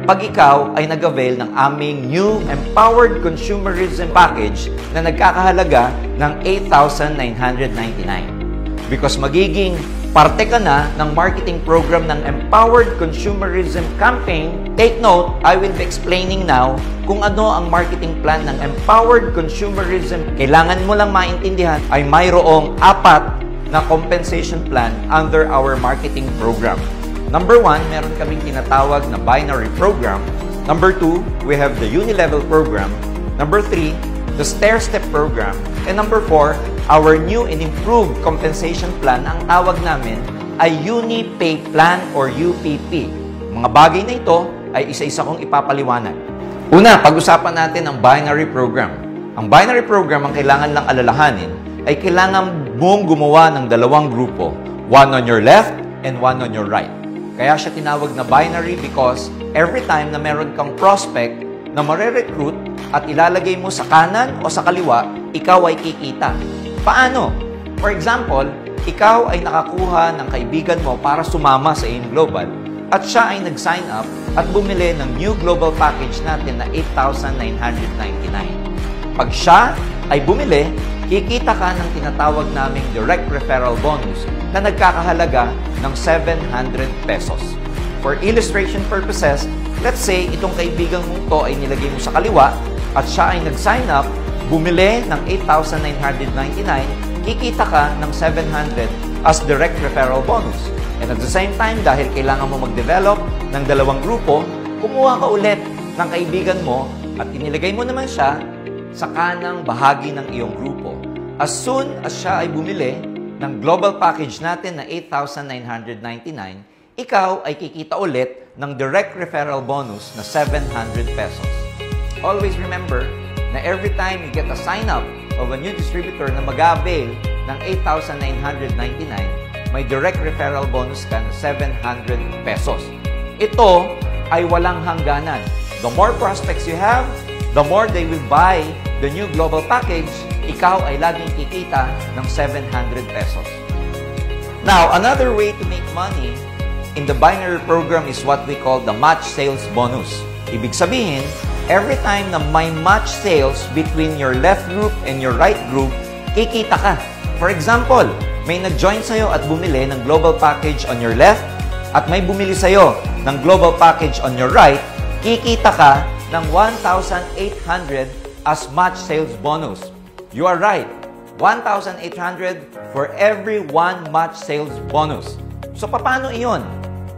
pag ikaw ay nag-avail ng aming new Empowered Consumerism Package na nagkakahalaga ng 8,999. Because magiging parte ka na ng marketing program ng Empowered Consumerism Campaign, take note, I will be explaining now kung ano ang marketing plan ng Empowered Consumerism. Kailangan mo lang maintindihan ay mayroong 4 na compensation plan under our marketing program. Number 1, meron kaming tinatawag na binary program. Number 2, we have the unilevel program. Number 3, the stair-step program. And number 4, our new and improved compensation plan, ang tawag namin ay UniPay Plan or UPP. Mga bagay na ito ay isa-isa kong ipapaliwanag. Una, pag-usapan natin ang binary program. Ang binary program, ang kailangan lang alalahanin, ay kailangan mong gumawa ng 2 grupo. One on your left and one on your right. Kaya siya tinawag na binary because every time na meron kang prospect na mare-recruit at ilalagay mo sa kanan o sa kaliwa, ikaw ay kikita. Paano? For example, ikaw ay nakakuha ng kaibigan mo para sumama sa AIM Global at siya ay nag-sign up at bumili ng new global package natin na 8,999. Pag siya ay bumili, kikita ka ng tinatawag naming direct referral bonus na nagkakahalaga ng 700 pesos. For illustration purposes, let's say itong kaibigan mong to ay nilagay mo sa kaliwa at siya ay nag-sign up, bumili ng 8,999, kikita ka ng 700 as direct referral bonus. And at the same time, dahil kailangan mo mag-develop ng 2 grupo, kumuha ka ulit ng kaibigan mo at inilagay mo naman siya sa kanang bahagi ng iyong grupo. As soon as siya ay bumili ng global package natin na 8,999, ikaw ay kikita ulit ng direct referral bonus na 700 pesos. Always remember na every time you get a sign-up of a new distributor na mag-avail ng 8,999, may direct referral bonus ka na 700 pesos. Ito ay walang hangganan. The more prospects you have, the more they will buy the new global package, ikaw ay laging kikita ng 700 pesos. Now, another way to make money in the binary program is what we call the match sales bonus. Ibig sabihin, every time na may match sales between your left group and your right group, kikita ka. For example, may nag-join sa'yo at bumili ng global package on your left at may bumili sa'yo ng global package on your right, kikita ka ng 1,800 as match sales bonus. You are right. 1,800 for every 1 match sales bonus. So, paano iyon?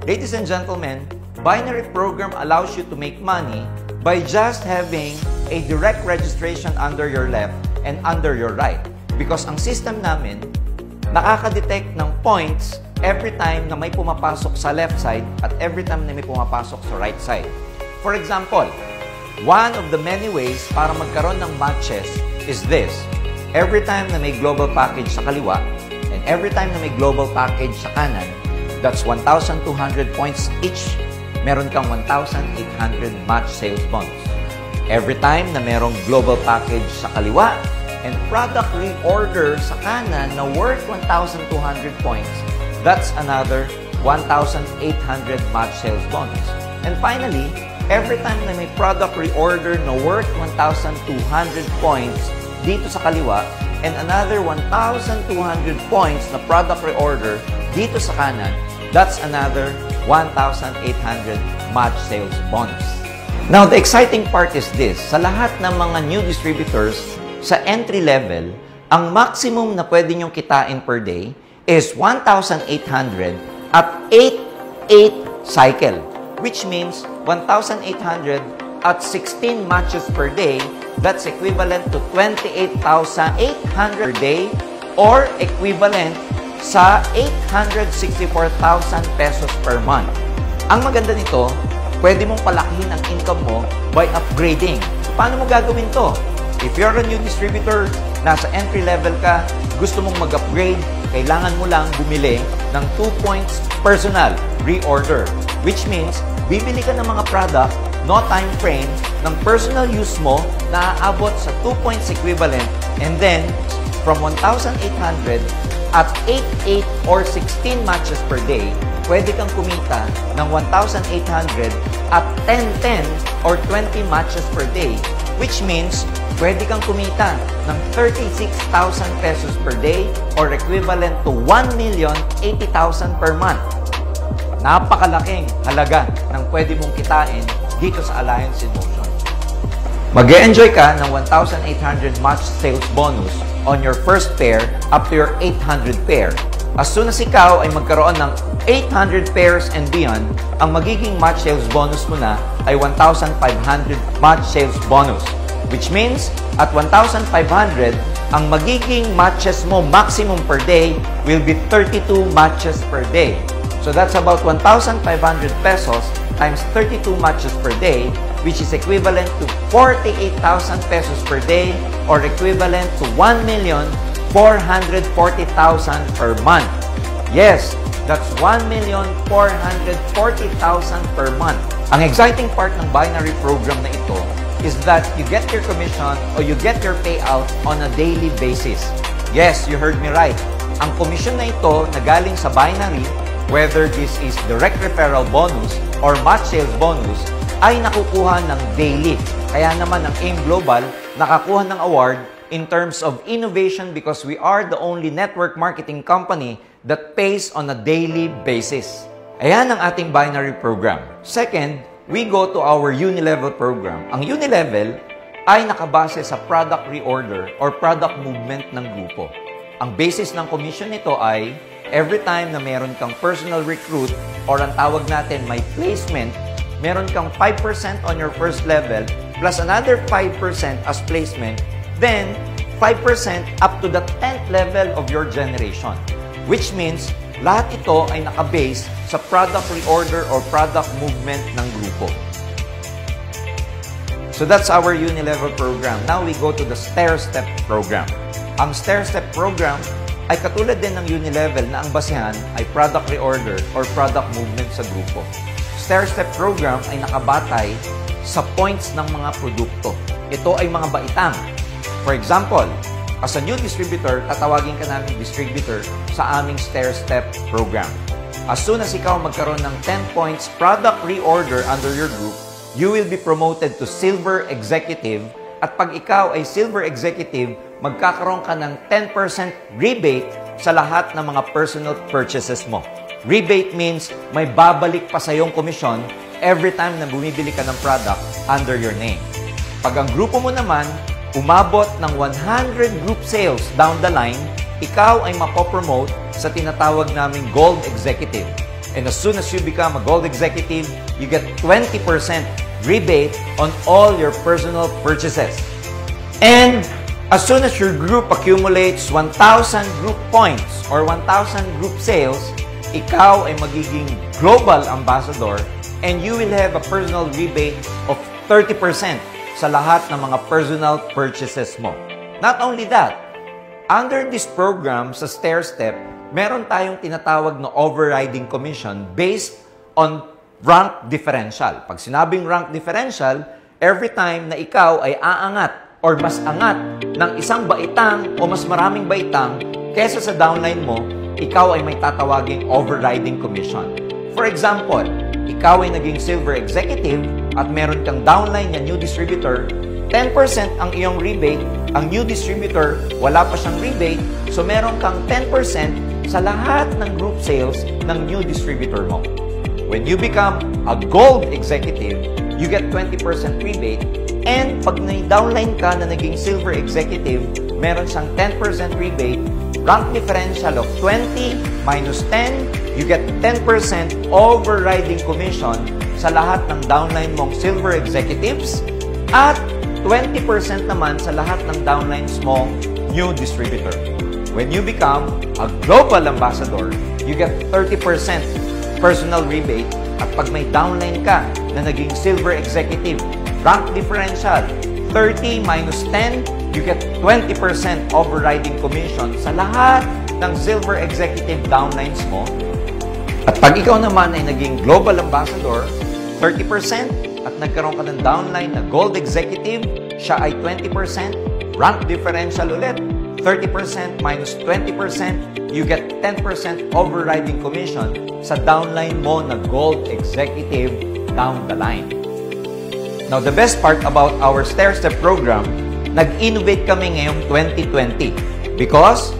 Ladies and gentlemen, binary program allows you to make money by just having a direct registration under your left and under your right. Because ang system namin, nakaka-detect ng points every time na may pumapasok sa left side at every time na may pumapasok sa right side. For example, one of the many ways para magkaroon ng matches is this. Every time na may global package sa kaliwa and every time na may global package sa kanan, that's 1,200 points each. Meron kang 1,800 match sales bonus. Every time na merong global package sa kaliwa and product reorder sa kanan na worth 1,200 points, that's another 1,800 match sales bonus. And finally, every time na may product reorder na worth 1,200 points dito sa kaliwa and another 1,200 points na product reorder dito sa kanan, that's another 1,800 match sales bonus. Now, the exciting part is this. Sa lahat ng mga new distributors, sa entry level, ang maximum na pwede nyong kitain per day is 1,800 at 8 cycle, which means 1,800 at 16 matches per day. That's equivalent to 28,800 per day or equivalent sa 864,000 pesos per month. Ang maganda nito, pwede mong palakihin ang income mo by upgrading. Paano mo gagawin to? If you're a new distributor, nasa entry level ka, gusto mong mag-upgrade, kailangan mo lang bumili ng 2 points personal reorder. Which means, bibili ka ng mga product, no time frame, ng personal use mo na aabot sa 2 points equivalent, and then, from 1,800 at 8 or 16 matches per day, pwede kang kumita ng 1,800 at 10 or 20 matches per day, which means pwede kang kumita ng 36,000 pesos per day or equivalent to 1,080,000 per month. Napakalaking halaga ng pwede mong kitain dito sa Alliance in Motion. Mag-e-enjoy ka ng 1,800 match sales bonus on your first pair up to your 800 pair. As soon as ikaw ay magkaroon ng 800 pairs and beyond, ang magiging match sales bonus mo na ay 1,500 match sales bonus. Which means, at 1,500, ang magiging matches mo maximum per day will be 32 matches per day. So that's about 1,500 pesos times 32 matches per day, which is equivalent to 48,000 pesos per day or equivalent to 1,440,000 per month. Yes, that's 1,440,000 per month. Ang exciting part ng binary program na ito is that you get your commission or you get your payout on a daily basis. Yes, you heard me right. Ang commission na ito na galing sa binary, whether this is direct referral bonus or match sales bonus, ay nakukuha ng daily. Kaya naman ang AIM Global nakakuha ng award in terms of innovation because we are the only network marketing company that pays on a daily basis. Ayan ang ating binary program. Second, we go to our Unilevel program. Ang Unilevel ay nakabase sa product reorder or product movement ng grupo. Ang basis ng commission nito ay every time na meron kang personal recruit or ang tawag natin may placement, meron kang 5% on your first level plus another 5% as placement, then 5% up to the 10th level of your generation. Which means, lahat ito ay nakabase sa product reorder or product movement ng grupo. So that's our Unilevel program. Now we go to the Stair-Step program. Ang Stair-Step program ay katulad din ng Unilevel na ang basehan ay product reorder or product movement sa grupo. Stair-Step program ay nakabatay sa points ng mga produkto. Ito ay mga baitang. For example, as a new distributor, tatawagin ka namin distributor sa aming Stair-Step program. As soon as ikaw magkaroon ng 10 points product reorder under your group, you will be promoted to Silver Executive. At pag ikaw ay Silver Executive, magkakaroon ka ng 10% rebate sa lahat ng mga personal purchases mo. Rebate means may babalik pa sa iyong komisyon every time na bumibili ka ng product under your name. Pag ang grupo mo naman, umabot ng 100 group sales down the line, ikaw ay mapopromote sa tinatawag naming Gold Executive. And as soon as you become a Gold Executive, you get 20% rebate on all your personal purchases. And as soon as your group accumulates 1,000 group points or 1,000 group sales, ikaw ay magiging Global Ambassador and you will have a personal rebate of 30% sa lahat ng mga personal purchases mo. Not only that, under this program sa Stair-Step, meron tayong tinatawag na overriding commission based on rank differential. Pag sinabing rank differential, every time na ikaw ay aangat or mas angat ng isang baitang o mas maraming baitang kesa sa downline mo, ikaw ay may tatawaging overriding commission. For example, ikaw ay naging Silver Executive at meron kang downline na new distributor, 10% ang iyong rebate, ang new distributor, wala pa siyang rebate, so meron kang 10% sa lahat ng group sales ng new distributor mo. When you become a Gold Executive, you get 20% rebate, and pag na-downline ka na naging Silver Executive, meron siyang 10% rebate, rank differential of 20 minus 10, you get 10% overriding commission sa lahat ng downline mong Silver Executives at 20% naman sa lahat ng downlines mong new distributor. When you become a Global Ambassador, you get 30% personal rebate at pag may downline ka na naging Silver Executive, rank differential, 30 minus 10, you get 20% overriding commission sa lahat ng Silver Executive downlines mo. At pag ikaw naman ay naging Global Ambassador, 30% at nagkaroon ka ng downline na Gold Executive, siya ay 20%, rank differential ulit, 30% minus 20%, you get 10% overriding commission sa downline mo na Gold Executive down the line. Now, the best part about our stair-step program, nag-innovate kami ngayong 2020 because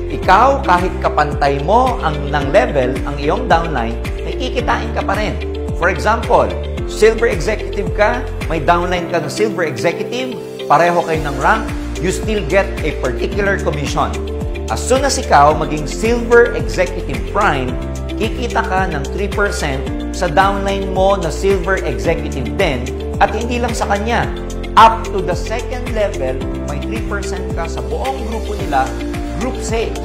ikaw, kahit kapantay mo ng level, ang iyong downline, may kikitain ka pa rin. For example, Silver Executive ka, may downline ka na Silver Executive, pareho kayo ng rank, you still get a particular commission. As soon as ikaw maging Silver Executive Prime, kikita ka ng 3% sa downline mo na Silver Executive din, at hindi lang sa kanya. Up to the second level, may 3% ka sa buong grupo nila, group sales.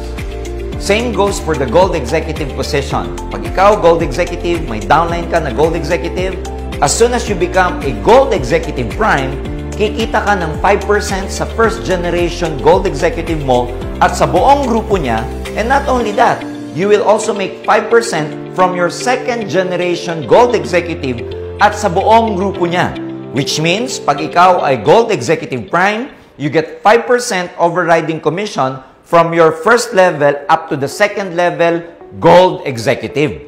Same goes for the Gold Executive position. Pag ikaw, Gold Executive, may downline ka na Gold Executive, as soon as you become a Gold Executive Prime, kikita ka ng 5% sa first generation Gold Executive mo at sa buong grupo niya. And not only that, you will also make 5% from your second generation Gold Executive at sa buong grupo niya. Which means, pag ikaw ay Gold Executive Prime, you get 5% overriding commission from your first level up to the second level Gold Executive.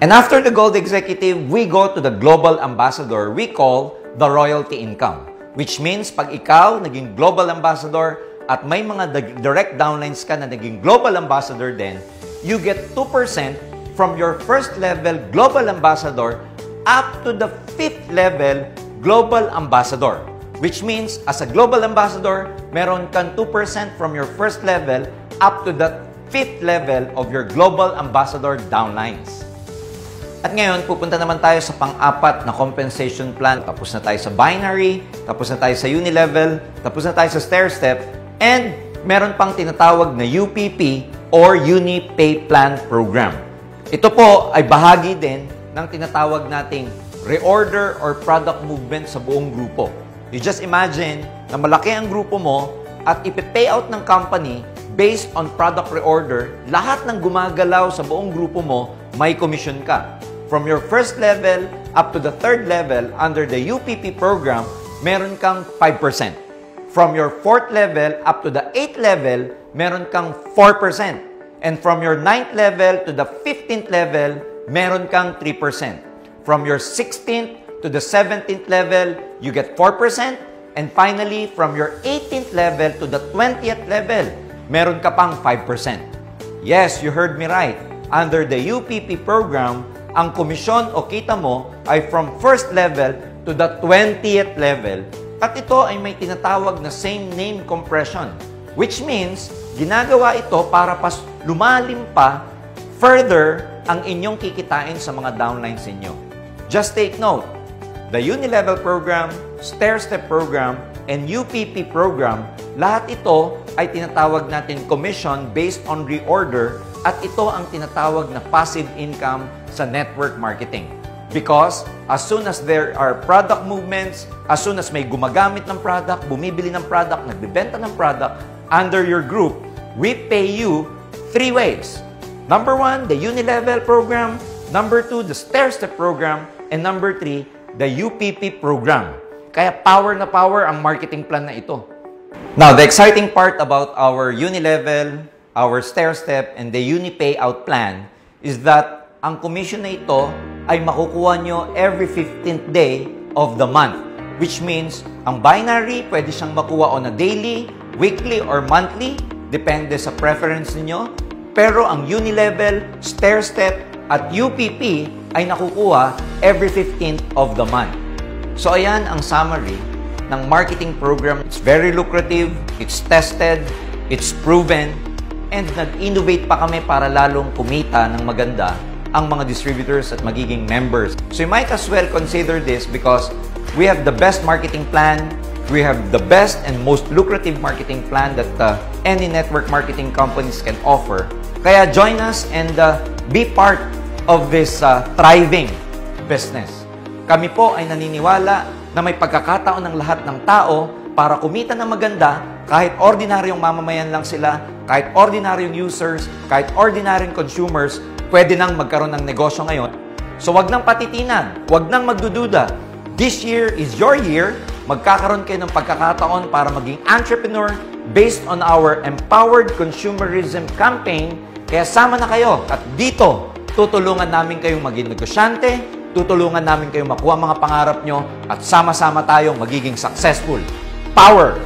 And after the Gold Executive, we go to the Global Ambassador we call the royalty income. Which means, pag ikaw naging Global Ambassador at may mga direct downlines ka na naging Global Ambassador din, you get 2% from your first level Global Ambassador up to the 5th level Global Ambassador. Which means, as a Global Ambassador, meron kang 2% from your first level up to the 5th level of your Global Ambassador downlines. At ngayon, pupunta naman tayo sa pang-apat na compensation plan. Tapos na tayo sa binary, tapos na tayo sa uni-level, tapos na tayo sa stair-step, and meron pang tinatawag na UPP or Uni Pay Plan Program. Ito po ay bahagi din ng tinatawag nating reorder or product movement sa buong grupo. You just imagine na malaki ang grupo mo at ipe-pay out ng company based on product reorder, lahat ng gumagalaw sa buong grupo mo, may commission ka. From your first level up to the third level under the UPP program, meron kang 5%. From your fourth level up to the 8th level, meron kang 4%. And from your 9th level to the 15th level, meron kang 3%. From your 16th to the 17th level, you get 4%. And finally, from your 18th level to the 20th level, meron ka pang 5%. Yes, you heard me right. Under the UPP program, ang komisyon o kita mo ay from first level to the 20th level. At ito ay may tinatawag na same name compression. Which means, ginagawa ito para lumalim pa further ang inyong kikitain sa mga downlines ninyo. Just take note, the uni-level program, stair-step program, and UPP program, lahat ito ay tinatawag natin commission based on reorder at ito ang tinatawag na passive income sa network marketing. Because as soon as there are product movements, as soon as may gumagamit ng product, bumibili ng product, nagbibenta ng product, under your group, we pay you 3 ways. Number 1, the uni-level program. Number 2, the stair-step program. And number 3, the UPP program. Kaya power na power ang marketing plan na ito. Now, the exciting part about our uni-level, our stair-step, and the uni-pay out plan is that ang commission na ito ay makukuha nyo every 15th day of the month. Which means, ang binary, pwede siyang makuha on a daily, weekly, or monthly, depende sa preference niyo. Pero ang uni-level, stair-step, at UPP ay nakukuha every 15th of the month. So ayan ang summary ng marketing program. It's very lucrative, it's tested, it's proven, and nag-innovate pa kami para lalong kumita ng maganda ang mga distributors at magiging members. So you might as well consider this because we have the best marketing plan, we have the best and most lucrative marketing plan that any network marketing companies can offer. Kaya join us and be part of this thriving business. Kami po ay naniniwala na may pagkakataon ng lahat ng tao para kumita ng maganda kahit ordinaryong mamamayan lang sila, kahit ordinaryong users, kahit ordinaryong consumers, pwede nang magkaroon ng negosyo ngayon. So wag nang patitinan, wag nang magdududa. This year is your year. Magkakaroon kayo ng pagkakataon para maging entrepreneur, based on our Empowered Consumerism Campaign. Kaya sama na kayo at dito, tutulungan namin kayong maging negosyante, tutulungan namin kayong makuha mga pangarap nyo at sama-sama tayong magiging successful. Power!